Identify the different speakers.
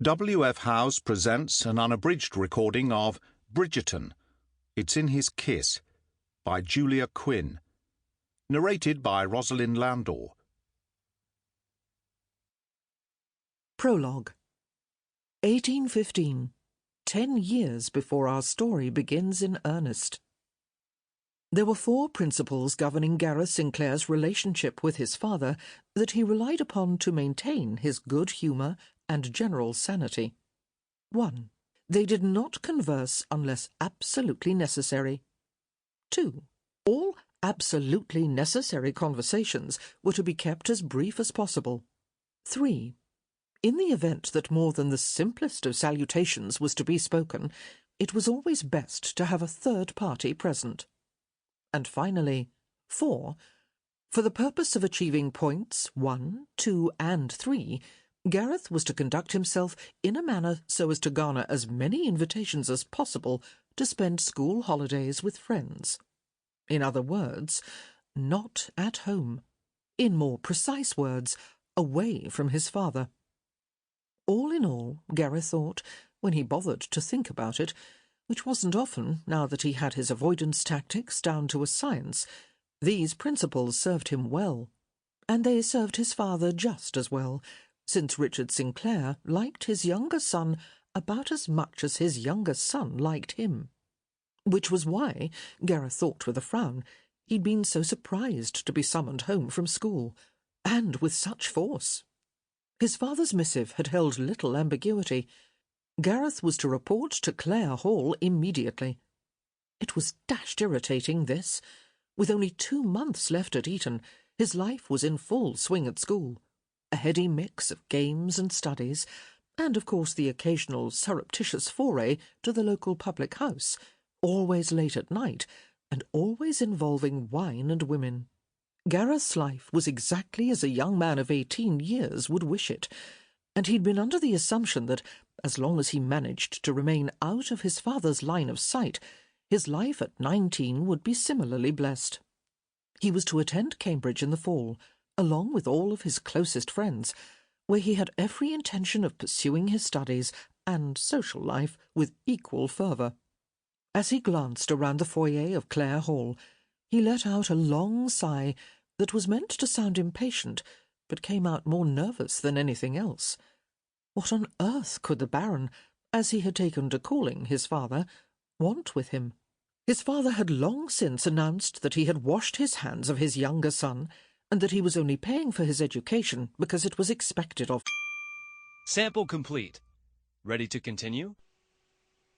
Speaker 1: W.F. Howes presents an unabridged recording of Bridgerton, It's in His Kiss, by Julia Quinn. Narrated by Rosalyn Landor.
Speaker 2: Prologue. 1815. 10 years before our story begins in earnest. There were 4 principles governing Gareth St. Clair's relationship with his father that he relied upon to maintain his good humour and general sanity. 1. They did not converse unless absolutely necessary. 2. All absolutely necessary conversations were to be kept as brief as possible. 3. In the event that more than the simplest of salutations was to be spoken, it was always best to have a third party present. And finally, 4. For the purpose of achieving points 1, 2, and 3, Gareth was to conduct himself in a manner so as to garner as many invitations as possible to spend school holidays with friends. In other words, not at home. In more precise words, away from his father. All in all, Gareth thought, when he bothered to think about it, which wasn't often now that he had his avoidance tactics down to a science, these principles served him well. And they served his father just as well, since Richard St. Clair liked his younger son about as much as his younger son liked him. Which was why, Gareth thought with a frown, he'd been so surprised to be summoned home from school, and with such force. His father's missive had held little ambiguity. Gareth was to report to Clair Hall immediately. It was dashed irritating, this. With only 2 months left at Eton, his life was in full swing at school. A heady mix of games and studies, and of course the occasional surreptitious foray to the local public house, always late at night, and always involving wine and women. Gareth's life was exactly as a young man of 18 years would wish it, and he'd been under the assumption that, as long as he managed to remain out of his father's line of sight, his life at 19 would be similarly blessed. He was to attend Cambridge in the fall, along with all of his closest friends, where he had every intention of pursuing his studies and social life with equal fervour. As he glanced around the foyer of Clair Hall, he let out a long sigh that was meant to sound impatient, but came out more nervous than anything else. What on earth could the Baron, as he had taken to calling his father, want with him? His father had long since announced that he had washed his hands of his younger son, and that he was only paying for his education because it was expected of.
Speaker 3: Sample complete. Ready to continue?